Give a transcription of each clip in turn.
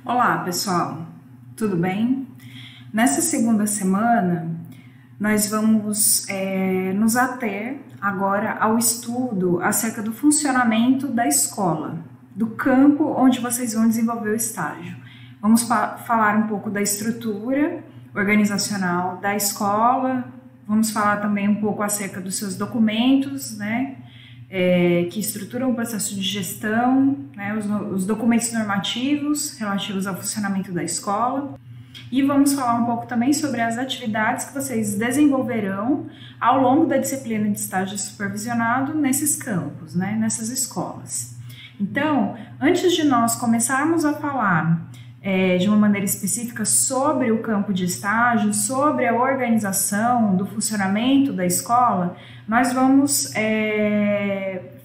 Olá, pessoal, tudo bem? Nessa segunda semana, nós vamos nos ater agora ao estudo acerca do funcionamento da escola, do campo onde vocês vão desenvolver o estágio. Vamos falar um pouco da estrutura organizacional da escola, vamos falar também um pouco acerca dos seus documentos, né? Que estruturam o processo de gestão, né, os documentos normativos relativos ao funcionamento da escola. E vamos falar um pouco também sobre as atividades que vocês desenvolverão ao longo da disciplina de estágio supervisionado nesses campos, né, nessas escolas. Então, antes de nós começarmos a falar de uma maneira específica sobre o campo de estágio, sobre a organização do funcionamento da escola, nós vamos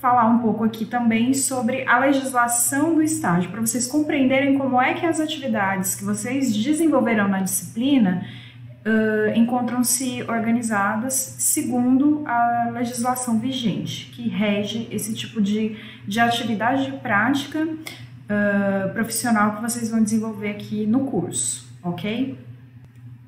falar um pouco aqui também sobre a legislação do estágio, para vocês compreenderem como é que as atividades que vocês desenvolverão na disciplina encontram-se organizadas segundo a legislação vigente, que rege esse tipo de atividade de prática profissional que vocês vão desenvolver aqui no curso, ok?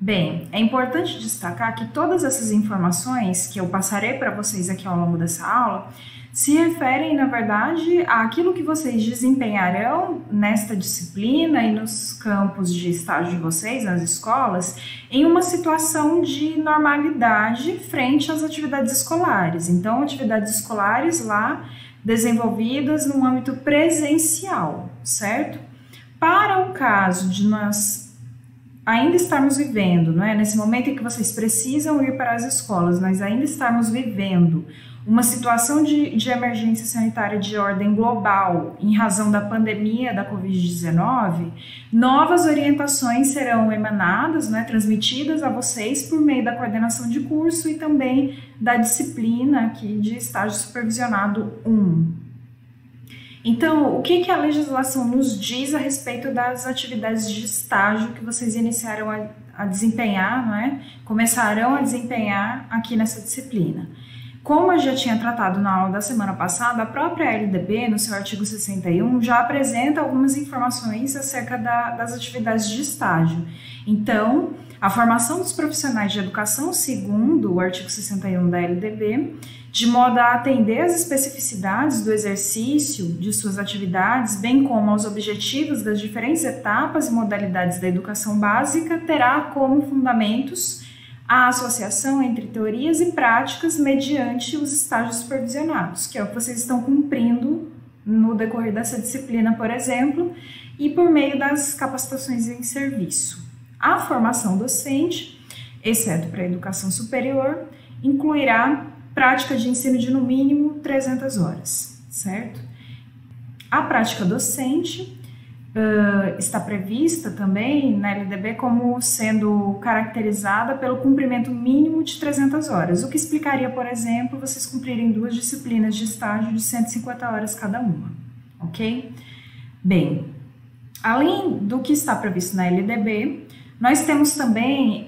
Bem, é importante destacar que todas essas informações que eu passarei para vocês aqui ao longo dessa aula se referem, na verdade, àquilo que vocês desempenharão nesta disciplina e nos campos de estágio de vocês, nas escolas, em uma situação de normalidade frente às atividades escolares. Então, atividades escolares lá desenvolvidas no âmbito presencial, certo? Para o caso de nós ainda estarmos vivendo, não é? Nesse momento em que vocês precisam ir para as escolas, nós ainda estamos vivendo uma situação de emergência sanitária de ordem global em razão da pandemia da Covid-19, novas orientações serão emanadas, né, transmitidas a vocês por meio da coordenação de curso e também da disciplina aqui de estágio supervisionado 1. Então, o que a legislação nos diz a respeito das atividades de estágio que vocês iniciaram a desempenhar, não é? Começarão a desempenhar aqui nessa disciplina? Como eu já tinha tratado na aula da semana passada, a própria LDB, no seu artigo 61, já apresenta algumas informações acerca das atividades de estágio. Então, a formação dos profissionais de educação, segundo o artigo 61 da LDB, de modo a atender às especificidades do exercício de suas atividades, bem como aos objetivos das diferentes etapas e modalidades da educação básica, terá como fundamentos a associação entre teorias e práticas mediante os estágios supervisionados, que é o que vocês estão cumprindo no decorrer dessa disciplina, por exemplo, e por meio das capacitações em serviço. A formação docente, exceto para a educação superior, incluirá prática de ensino de no mínimo 300 horas, certo? A prática docente está prevista também na LDB como sendo caracterizada pelo cumprimento mínimo de 300 horas, o que explicaria, por exemplo, vocês cumprirem 2 disciplinas de estágio de 150 horas cada uma, ok? Bem, além do que está previsto na LDB, nós temos também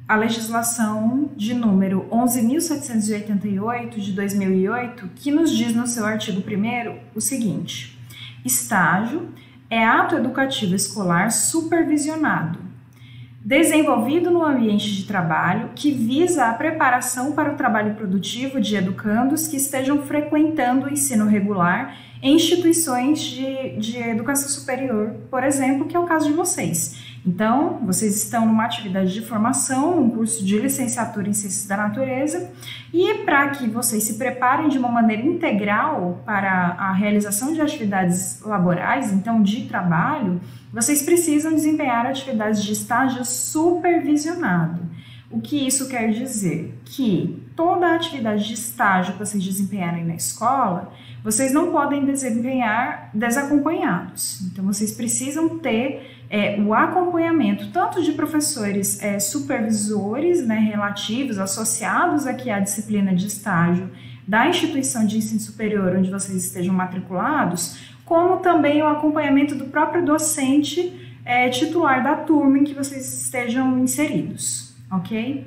a legislação de número 11.788 de 2008, que nos diz no seu artigo 1º o seguinte: estágio é ato educativo escolar supervisionado, desenvolvido no ambiente de trabalho que visa a preparação para o trabalho produtivo de educandos que estejam frequentando o ensino regular em instituições de educação superior, por exemplo, que é o caso de vocês. Então, vocês estão numa atividade de formação, um curso de licenciatura em Ciências da Natureza, e para que vocês se preparem de uma maneira integral para a realização de atividades laborais, então de trabalho, vocês precisam desempenhar atividades de estágio supervisionado. O que isso quer dizer? Que toda a atividade de estágio que vocês desempenharem na escola, vocês não podem desempenhar desacompanhados. Então, vocês precisam ter o acompanhamento tanto de professores supervisores, né, relativos, associados aqui à disciplina de estágio da instituição de ensino superior onde vocês estejam matriculados, como também o acompanhamento do próprio docente titular da turma em que vocês estejam inseridos, ok?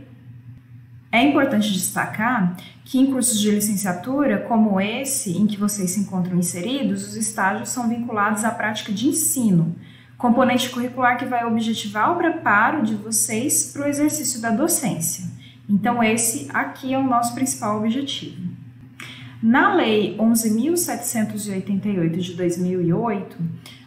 É importante destacar que em cursos de licenciatura, como esse em que vocês se encontram inseridos, os estágios são vinculados à prática de ensino, Componente curricular que vai objetivar o preparo de vocês para o exercício da docência. Então, esse aqui é o nosso principal objetivo. Na Lei 11.788 de 2008,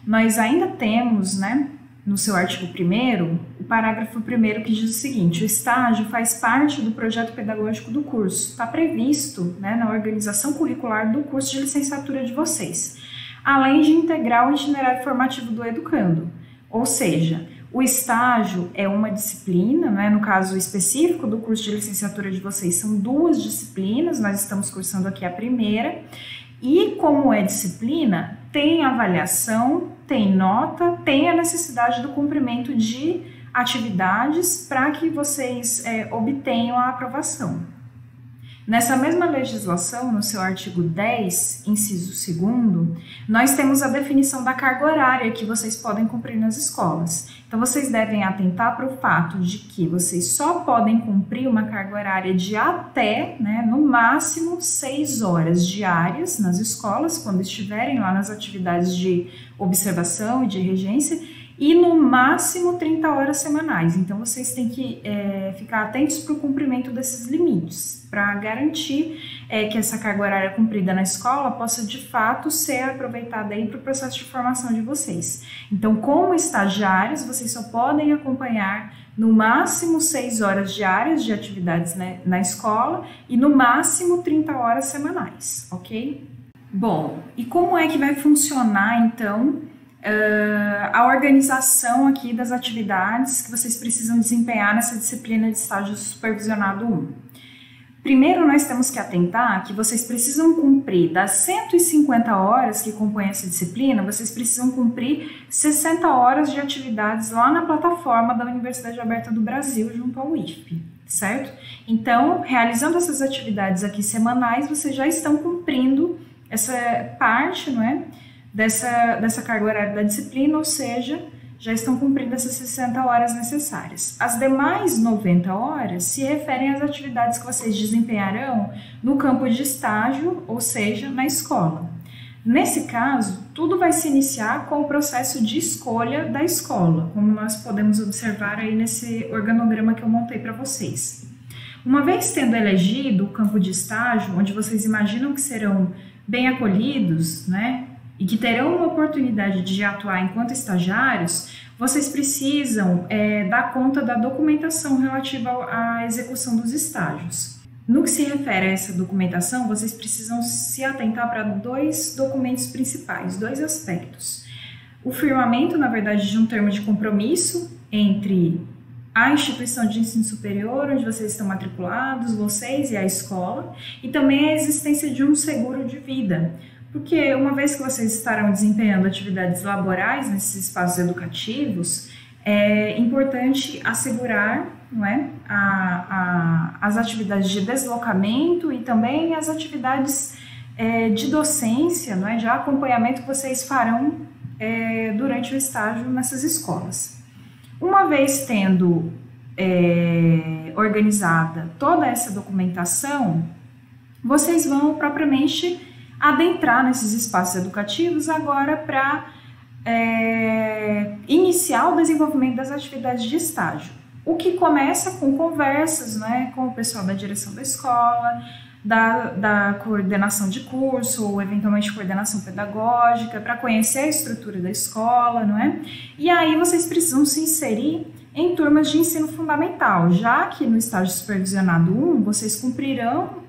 nós ainda temos, né, no seu artigo 1º, o parágrafo 1º que diz o seguinte: o estágio faz parte do projeto pedagógico do curso, está previsto, né, na organização curricular do curso de licenciatura de vocês, além de integrar o itinerário formativo do educando. Ou seja, o estágio é uma disciplina, né? No caso específico do curso de licenciatura de vocês, são 2 disciplinas, nós estamos cursando aqui a primeira, e como é disciplina, tem avaliação, tem nota, tem a necessidade do cumprimento de atividades para que vocês obtenham a aprovação. Nessa mesma legislação, no seu artigo 10, inciso 2º, nós temos a definição da carga horária que vocês podem cumprir nas escolas. Então, vocês devem atentar para o fato de que vocês só podem cumprir uma carga horária de até, né, no máximo 6 horas diárias nas escolas, quando estiverem lá nas atividades de observação e de regência, e no máximo 30 horas semanais. Então, vocês têm que ficar atentos para o cumprimento desses limites, para garantir que essa carga horária cumprida na escola possa, de fato, ser aproveitada para o processo de formação de vocês. Então, como estagiários, vocês só podem acompanhar no máximo 6 horas diárias de atividades, né, na escola e no máximo 30 horas semanais, ok? Bom, e como é que vai funcionar, então, a organização aqui das atividades que vocês precisam desempenhar nessa disciplina de estágio supervisionado 1. Primeiro, nós temos que atentar que vocês precisam cumprir das 150 horas que compõem essa disciplina, vocês precisam cumprir 60 horas de atividades lá na plataforma da Universidade Aberta do Brasil, junto ao IFP, certo? Então, realizando essas atividades aqui semanais, vocês já estão cumprindo essa parte, não é? Dessa carga horária da disciplina, ou seja, já estão cumprindo essas 60 horas necessárias. As demais 90 horas se referem às atividades que vocês desempenharão no campo de estágio, ou seja, na escola. Nesse caso, tudo vai se iniciar com o processo de escolha da escola, como nós podemos observar aí nesse organograma que eu montei para vocês. Uma vez tendo elegido o campo de estágio, onde vocês imaginam que serão bem acolhidos, né, e que terão uma oportunidade de atuar enquanto estagiários, vocês precisam dar conta da documentação relativa à execução dos estágios. No que se refere a essa documentação, vocês precisam se atentar para 2 documentos principais, 2 aspectos. O firmamento, na verdade, de um termo de compromisso entre a instituição de ensino superior, onde vocês estão matriculados, vocês e a escola, e também a existência de um seguro de vida, porque uma vez que vocês estarão desempenhando atividades laborais nesses espaços educativos, é importante assegurar, não é, as atividades de deslocamento e também as atividades de docência, não é, de acompanhamento que vocês farão durante o estágio nessas escolas. Uma vez tendo organizada toda essa documentação, vocês vão propriamente adentrar nesses espaços educativos agora para iniciar o desenvolvimento das atividades de estágio. O que começa com conversas, né, com o pessoal da direção da escola, da coordenação de curso ou eventualmente coordenação pedagógica, para conhecer a estrutura da escola, não é? E aí vocês precisam se inserir em turmas de ensino fundamental, já que no estágio supervisionado 1 vocês cumprirão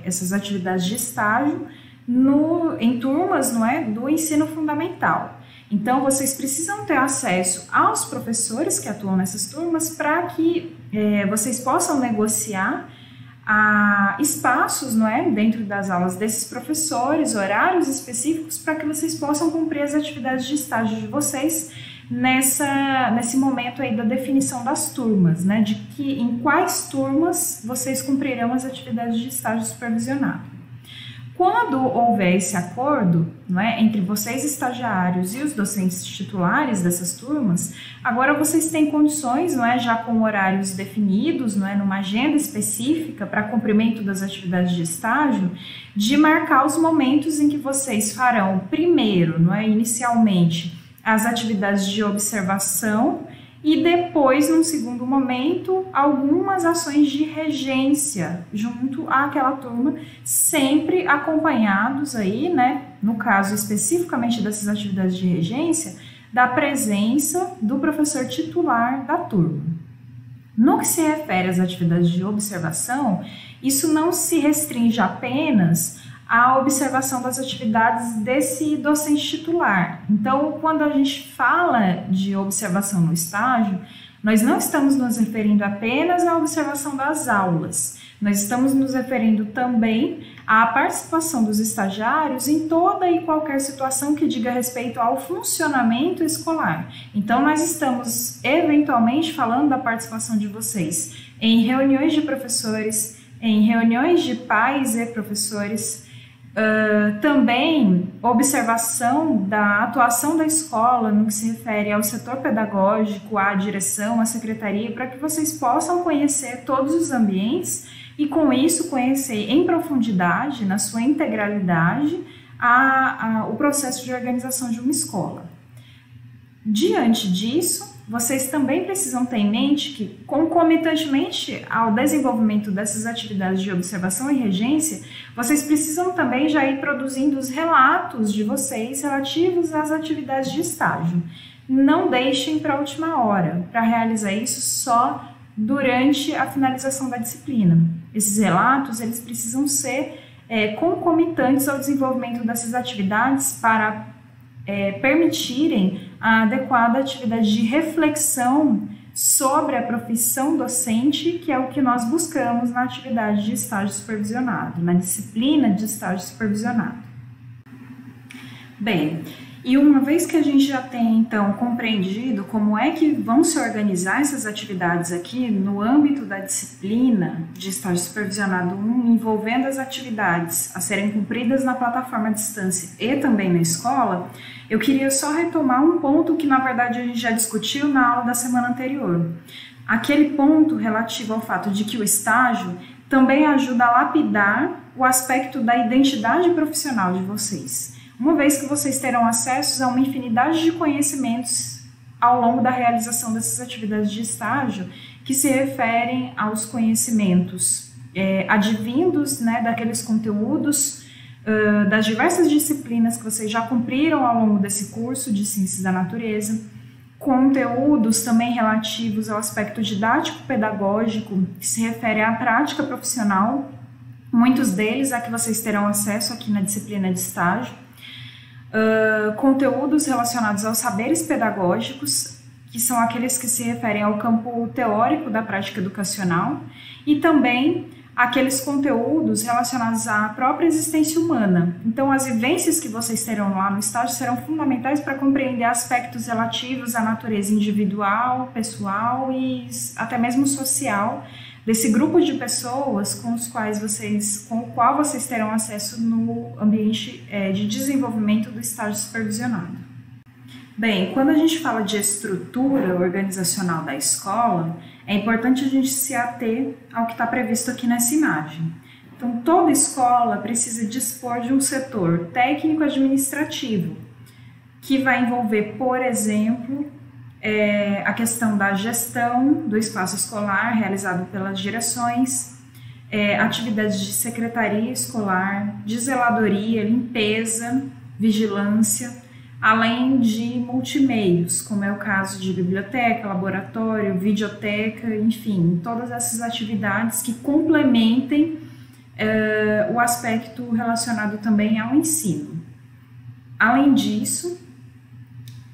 essas atividades de estágio em turmas, não é, do ensino fundamental. Então, vocês precisam ter acesso aos professores que atuam nessas turmas para que vocês possam negociar espaços, não é, dentro das aulas desses professores, horários específicos para que vocês possam cumprir as atividades de estágio de vocês nesse momento aí da definição das turmas, né, de que em quais turmas vocês cumprirão as atividades de estágio supervisionado. Quando houver esse acordo, não é, entre vocês estagiários e os docentes titulares dessas turmas, agora vocês têm condições, não é, já com horários definidos, não é, numa agenda específica para cumprimento das atividades de estágio, de marcar os momentos em que vocês farão primeiro, não é, inicialmente, as atividades de observação e depois, num segundo momento, algumas ações de regência junto àquela turma, sempre acompanhados aí, né, no caso especificamente dessas atividades de regência, da presença do professor titular da turma. No que se refere às atividades de observação, isso não se restringe apenas à observação das atividades desse docente titular. Então, quando a gente fala de observação no estágio, nós não estamos nos referindo apenas à observação das aulas, nós estamos nos referindo também à participação dos estagiários em toda e qualquer situação que diga respeito ao funcionamento escolar. Então, nós estamos eventualmente falando da participação de vocês em reuniões de professores, em reuniões de pais e professores, também observação da atuação da escola no que se refere ao setor pedagógico, à direção, à secretaria, para que vocês possam conhecer todos os ambientes e com isso conhecer em profundidade, na sua integralidade, o processo de organização de uma escola. Diante disso, vocês também precisam ter em mente que, concomitantemente ao desenvolvimento dessas atividades de observação e regência, vocês precisam também já ir produzindo os relatos de vocês relativos às atividades de estágio. Não deixem para a última hora, para realizar isso só durante a finalização da disciplina. Esses relatos, eles precisam ser concomitantes ao desenvolvimento dessas atividades para permitirem a adequada atividade de reflexão sobre a profissão docente, que é o que nós buscamos na atividade de estágio supervisionado, na disciplina de estágio supervisionado. Bem, e uma vez que a gente já tem, então, compreendido como é que vão se organizar essas atividades aqui no âmbito da disciplina de estágio supervisionado 1, envolvendo as atividades a serem cumpridas na plataforma à distância e também na escola, eu queria só retomar um ponto que, na verdade, a gente já discutiu na aula da semana anterior. Aquele ponto relativo ao fato de que o estágio também ajuda a lapidar o aspecto da identidade profissional de vocês, uma vez que vocês terão acesso a uma infinidade de conhecimentos ao longo da realização dessas atividades de estágio que se referem aos conhecimentos advindos, né, daqueles conteúdos das diversas disciplinas que vocês já cumpriram ao longo desse curso de Ciências da Natureza, conteúdos também relativos ao aspecto didático-pedagógico que se refere à prática profissional, muitos deles a que vocês terão acesso aqui na disciplina de estágio, conteúdos relacionados aos saberes pedagógicos, que são aqueles que se referem ao campo teórico da prática educacional, e também aqueles conteúdos relacionados à própria existência humana. Então, as vivências que vocês terão lá no estágio serão fundamentais para compreender aspectos relativos à natureza individual, pessoal e até mesmo social desse grupo de pessoas com o qual vocês terão acesso no ambiente de desenvolvimento do estágio supervisionado. Bem, quando a gente fala de estrutura organizacional da escola, é importante a gente se ater ao que está previsto aqui nessa imagem. Então, toda escola precisa dispor de um setor técnico-administrativo, que vai envolver, por exemplo, a questão da gestão do espaço escolar realizado pelas direções, atividades de secretaria escolar, de zeladoria, limpeza, vigilância, além de multimeios, como é o caso de biblioteca, laboratório, videoteca, enfim, todas essas atividades que complementem o aspecto relacionado também ao ensino. Além disso,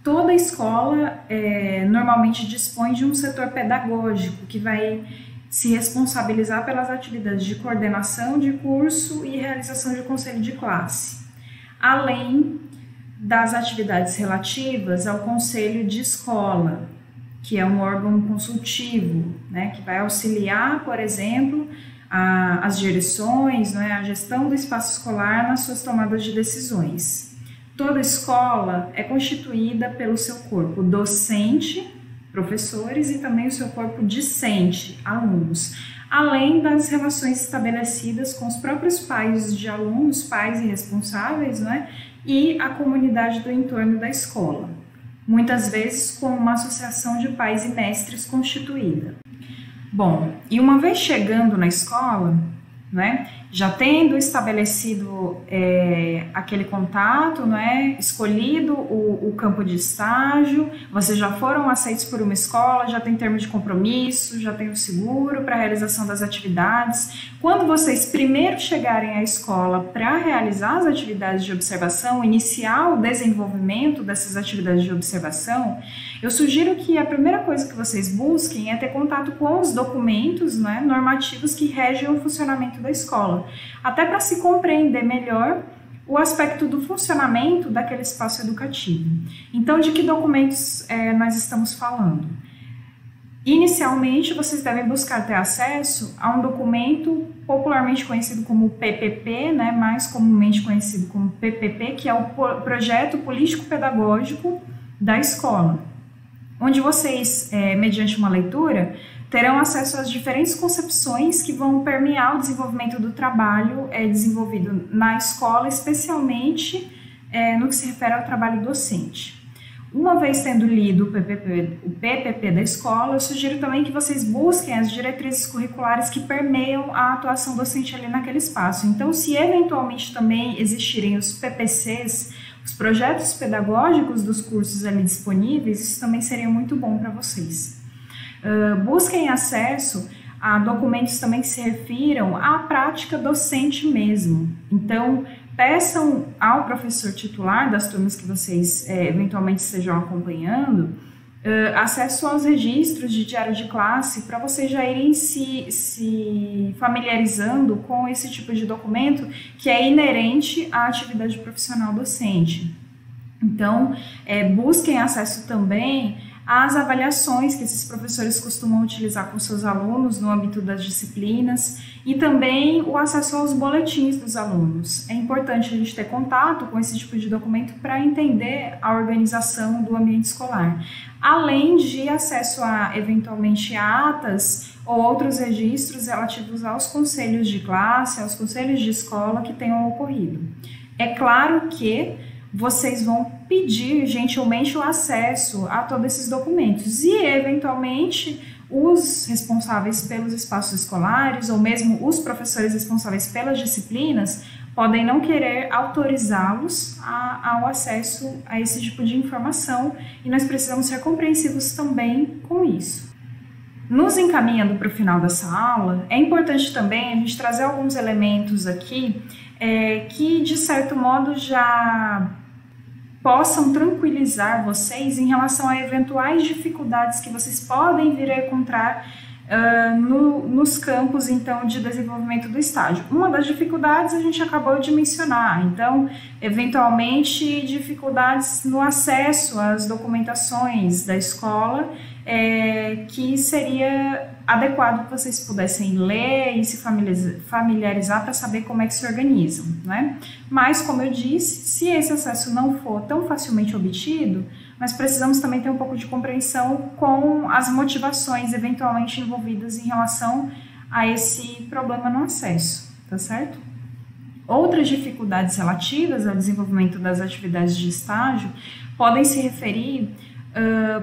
toda escola normalmente dispõe de um setor pedagógico que vai se responsabilizar pelas atividades de coordenação de curso e realização de conselho de classe, além das atividades relativas ao conselho de escola, que é um órgão consultivo, né, que vai auxiliar, por exemplo, as direções, né, a gestão do espaço escolar nas suas tomadas de decisões. Toda escola é constituída pelo seu corpo docente, professores, e também o seu corpo discente, alunos, além das relações estabelecidas com os próprios pais de alunos, pais e responsáveis, né, e a comunidade do entorno da escola. muitas vezes com uma associação de pais e mestres constituída. Bom, e uma vez chegando na escola, né, já tendo estabelecido aquele contato, né, escolhido o campo de estágio, vocês já foram aceitos por uma escola, já tem termo de compromisso, já tem o seguro para a realização das atividades. Quando vocês primeiro chegarem à escola para realizar as atividades de observação, iniciar o desenvolvimento dessas atividades de observação, eu sugiro que a primeira coisa que vocês busquem é ter contato com os documentos, né, normativos que regem o funcionamento da escola, até para se compreender melhor o aspecto do funcionamento daquele espaço educativo. Então, de que documentos nós estamos falando? Inicialmente, vocês devem buscar ter acesso a um documento popularmente conhecido como PPP, né, mais comumente conhecido como PPP, que é o Projeto Político-Pedagógico da Escola, onde vocês, mediante uma leitura, terão acesso às diferentes concepções que vão permear o desenvolvimento do trabalho desenvolvido na escola, especialmente no que se refere ao trabalho docente. Uma vez tendo lido o PPP da escola, eu sugiro também que vocês busquem as diretrizes curriculares que permeiam a atuação docente ali naquele espaço. Então, se eventualmente também existirem os PPCs, os projetos pedagógicos dos cursos ali disponíveis, isso também seria muito bom para vocês. Busquem acesso a documentos também que se refiram à prática docente mesmo. Então, peçam ao professor titular das turmas que vocês eventualmente estejam acompanhando acesso aos registros de diário de classe para vocês já irem se familiarizando com esse tipo de documento que é inerente à atividade profissional docente. Então, busquem acesso também às avaliações que esses professores costumam utilizar com seus alunos no âmbito das disciplinas e também o acesso aos boletins dos alunos. É importante a gente ter contato com esse tipo de documento para entender a organização do ambiente escolar, além de acesso a, eventualmente, atas ou outros registros relativos aos conselhos de classe, aos conselhos de escola que tenham ocorrido. É claro que vocês vão pedir gentilmente o acesso a todos esses documentos e, eventualmente, os responsáveis pelos espaços escolares ou mesmo os professores responsáveis pelas disciplinas podem não querer autorizá-los ao acesso a esse tipo de informação e nós precisamos ser compreensivos também com isso. Nos encaminhando para o final dessa aula, é importante também a gente trazer alguns elementos aqui que, de certo modo, já possam tranquilizar vocês em relação a eventuais dificuldades que vocês podem vir a encontrar nos campos, então, de desenvolvimento do estágio. Uma das dificuldades a gente acabou de mencionar, então, eventualmente, dificuldades no acesso às documentações da escola, que seria adequado que vocês pudessem ler e se familiarizar para saber como é que se organizam, né? Mas, como eu disse, se esse acesso não for tão facilmente obtido, nós precisamos também ter um pouco de compreensão com as motivações eventualmente envolvidas em relação a esse problema no acesso, tá certo? Outras dificuldades relativas ao desenvolvimento das atividades de estágio podem se referir,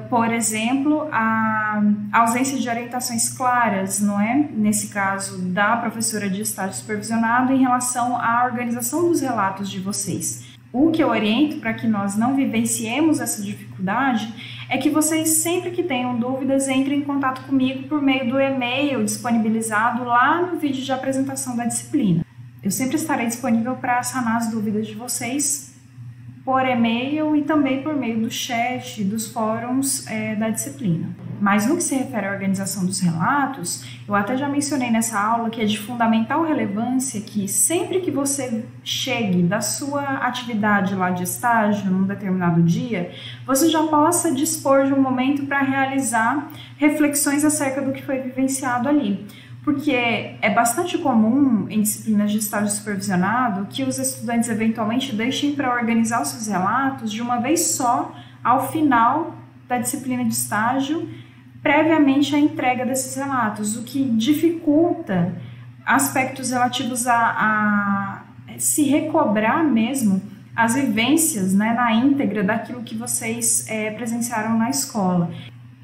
por exemplo, a ausência de orientações claras, não é? Nesse caso, da professora de estágio supervisionado em relação à organização dos relatos de vocês. O que eu oriento para que nós não vivenciemos essa dificuldade é que vocês, sempre que tenham dúvidas, entrem em contato comigo por meio do e-mail disponibilizado lá no vídeo de apresentação da disciplina. Eu sempre estarei disponível para sanar as dúvidas de vocês por e-mail e também por meio do chat, dos fóruns da disciplina. Mas no que se refere à organização dos relatos, eu até já mencionei nessa aula que é de fundamental relevância que sempre que você chegue da sua atividade lá de estágio, num determinado dia, você já possa dispor de um momento para realizar reflexões acerca do que foi vivenciado ali. Porque é bastante comum em disciplinas de estágio supervisionado que os estudantes eventualmente deixem para organizar os seus relatos de uma vez só ao final da disciplina de estágio, previamente à entrega desses relatos, o que dificulta aspectos relativos a se recobrar mesmo as vivências, né, na íntegra daquilo que vocês presenciaram na escola.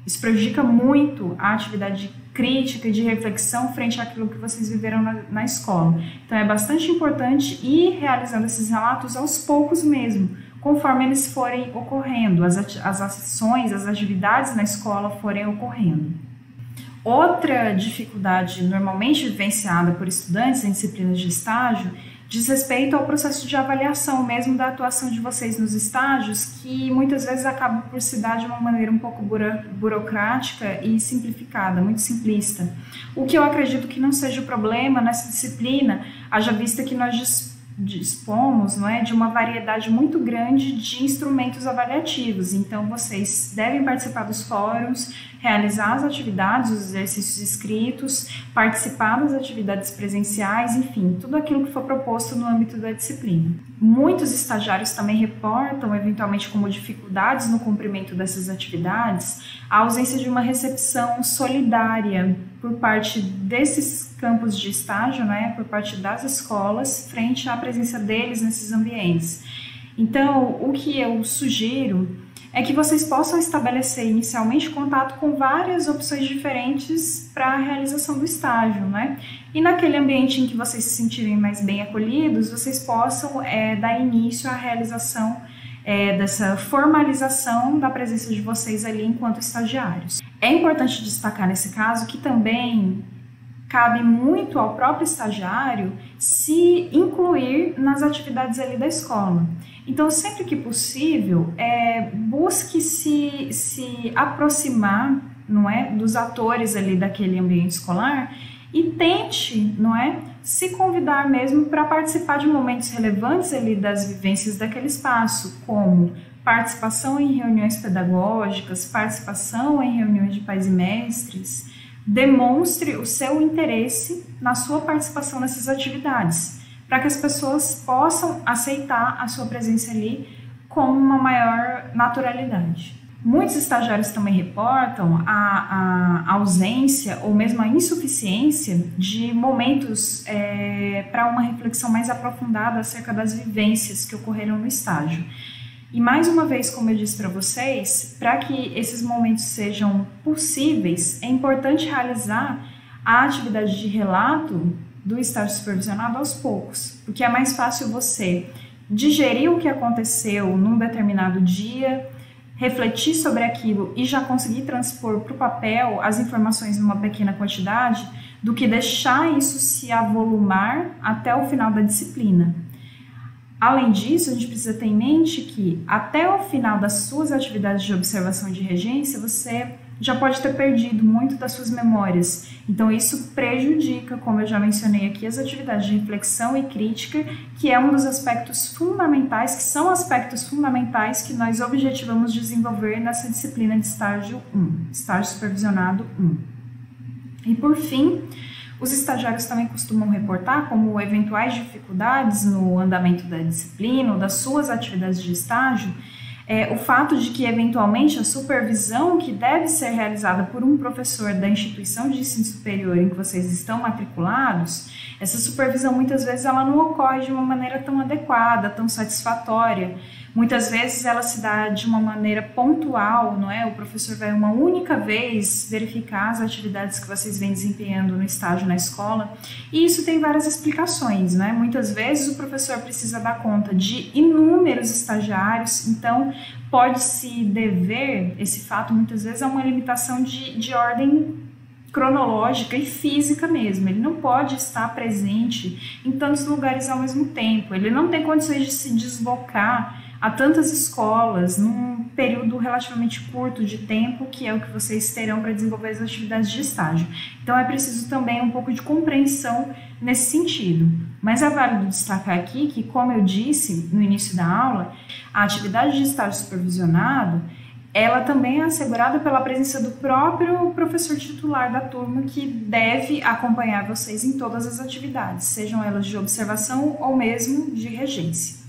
Isso prejudica muito a atividade crítica e de reflexão frente àquilo que vocês viveram na escola. Então é bastante importante ir realizando esses relatos aos poucos mesmo, conforme eles forem ocorrendo, as ações, as atividades na escola forem ocorrendo. Outra dificuldade normalmente vivenciada por estudantes em disciplinas de estágio diz respeito ao processo de avaliação mesmo da atuação de vocês nos estágios, que muitas vezes acaba por se dar de uma maneira um pouco burocrática e simplificada, muito simplista. O que eu acredito que não seja o problema nessa disciplina, haja vista que nós dispomos, não é, de uma variedade muito grande de instrumentos avaliativos. Então, vocês devem participar dos fóruns, realizar as atividades, os exercícios escritos, participar das atividades presenciais, enfim, tudo aquilo que for proposto no âmbito da disciplina. Muitos estagiários também reportam, eventualmente como dificuldades no cumprimento dessas atividades, a ausência de uma recepção solidária por parte desses campos de estágio, né, por parte das escolas, frente à presença deles nesses ambientes. Então, o que eu sugiro é que vocês possam estabelecer inicialmente contato com várias opções diferentes para a realização do estágio, né? E naquele ambiente em que vocês se sentirem mais bem acolhidos, vocês possam dar início à realização dessa formalização da presença de vocês ali enquanto estagiários. É importante destacar nesse caso que também cabe muito ao próprio estagiário se incluir nas atividades ali da escola. Então, sempre que possível, busque se aproximar, não é, dos atores ali daquele ambiente escolar e tente, não é, se convidar mesmo para participar de momentos relevantes ali das vivências daquele espaço, como participação em reuniões pedagógicas, participação em reuniões de pais e mestres. Demonstre o seu interesse na sua participação nessas atividades, para que as pessoas possam aceitar a sua presença ali com uma maior naturalidade. Muitos estagiários também reportam a ausência ou mesmo a insuficiência de momentos para uma reflexão mais aprofundada acerca das vivências que ocorreram no estágio. E mais uma vez, como eu disse para vocês, para que esses momentos sejam possíveis, é importante realizar a atividade de relato do estágio supervisionado aos poucos, porque é mais fácil você digerir o que aconteceu num determinado dia, refletir sobre aquilo e já conseguir transpor para o papel as informações numa pequena quantidade, do que deixar isso se avolumar até o final da disciplina. Além disso, a gente precisa ter em mente que até o final das suas atividades de observação e de regência, você já pode ter perdido muito das suas memórias. Então, isso prejudica, como eu já mencionei aqui, as atividades de reflexão e crítica, que é um dos aspectos fundamentais, que são aspectos fundamentais que nós objetivamos desenvolver nessa disciplina de estágio 1, estágio supervisionado 1. E, por fim, os estagiários também costumam reportar como eventuais dificuldades no andamento da disciplina ou das suas atividades de estágio, o fato de que, eventualmente, a supervisão que deve ser realizada por um professor da instituição de ensino superior em que vocês estão matriculados, essa supervisão, muitas vezes, ela não ocorre de uma maneira tão adequada, tão satisfatória. Muitas vezes ela se dá de uma maneira pontual, não é? O professor vai uma única vez verificar as atividades que vocês vêm desempenhando no estágio na escola, e isso tem várias explicações, né? Muitas vezes o professor precisa dar conta de inúmeros estagiários, então pode-se dever esse fato muitas vezes a uma limitação de ordem cronológica e física mesmo. Ele não pode estar presente em tantos lugares ao mesmo tempo, ele não tem condições de se deslocar a tantas escolas num período relativamente curto de tempo, que é o que vocês terão para desenvolver as atividades de estágio. Então é preciso também um pouco de compreensão nesse sentido. Mas é válido destacar aqui que, como eu disse no início da aula, a atividade de estágio supervisionado, ela também é assegurada pela presença do próprio professor titular da turma, que deve acompanhar vocês em todas as atividades, sejam elas de observação ou mesmo de regência.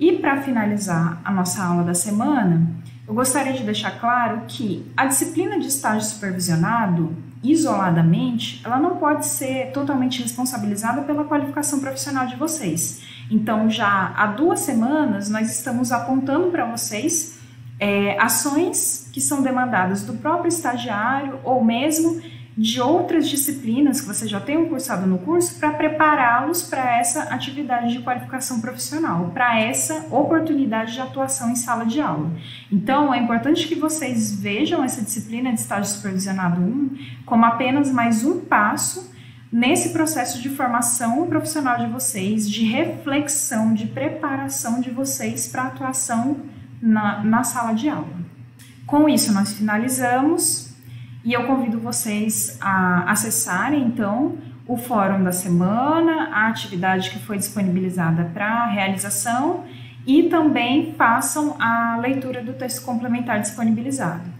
E para finalizar a nossa aula da semana, eu gostaria de deixar claro que a disciplina de estágio supervisionado, isoladamente, ela não pode ser totalmente responsabilizada pela qualificação profissional de vocês. Então, já há 2 semanas, nós estamos apontando para vocês ações que são demandadas do próprio estagiário ou mesmo de outras disciplinas que vocês já tenham cursado no curso para prepará-los para essa atividade de qualificação profissional, para essa oportunidade de atuação em sala de aula. Então, é importante que vocês vejam essa disciplina de estágio supervisionado 1 como apenas mais um passo nesse processo de formação profissional de vocês, de reflexão, de preparação de vocês para a atuação na sala de aula. Com isso, nós finalizamos e eu convido vocês a acessarem, então, o fórum da semana, a atividade que foi disponibilizada para realização e também façam a leitura do texto complementar disponibilizado.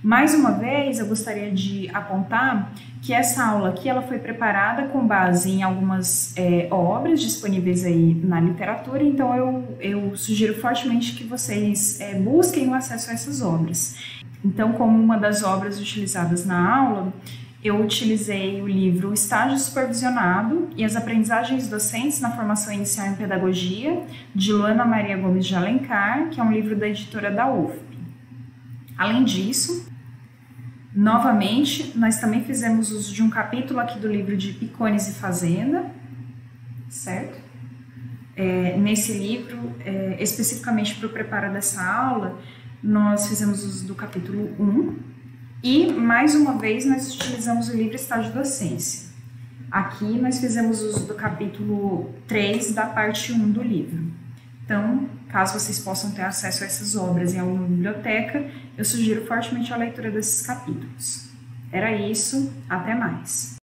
Mais uma vez, eu gostaria de apontar que essa aula aqui ela foi preparada com base em algumas obras disponíveis aí na literatura, então eu sugiro fortemente que vocês busquem o acesso a essas obras. Então, como uma das obras utilizadas na aula, eu utilizei o livro Estágio Supervisionado e as Aprendizagens Docentes na Formação Inicial em Pedagogia, de Luana Maria Gomes de Alencar, que é um livro da editora da UFP. Além disso, novamente, nós também fizemos uso de um capítulo aqui do livro de Picones e Fazenda, certo? Nesse livro, especificamente para o preparo dessa aula, nós fizemos uso do capítulo 1 e, mais uma vez, nós utilizamos o livro Estágio Docência. Aqui nós fizemos uso do capítulo 3 da parte 1 do livro. Então, caso vocês possam ter acesso a essas obras em alguma biblioteca, eu sugiro fortemente a leitura desses capítulos. Era isso, até mais!